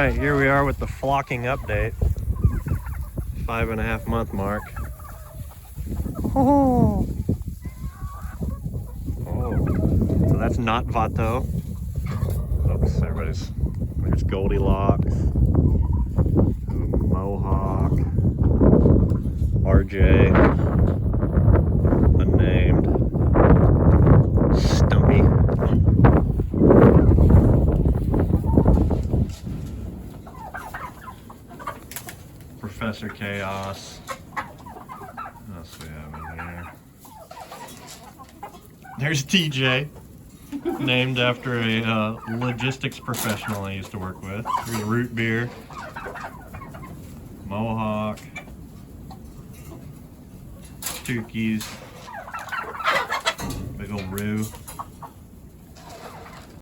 right, here we are with the flocking update. 5.5 month mark. Oh, so that's not Vato. Oops, there's Goldilocks, Mohawk, RJ, unnamed, Stumpy. Professor Chaos. What else do we have in here? There's TJ, named after a logistics professional I used to work with. Here's Root Beer, Mohawk, Tukey's, big old Roo.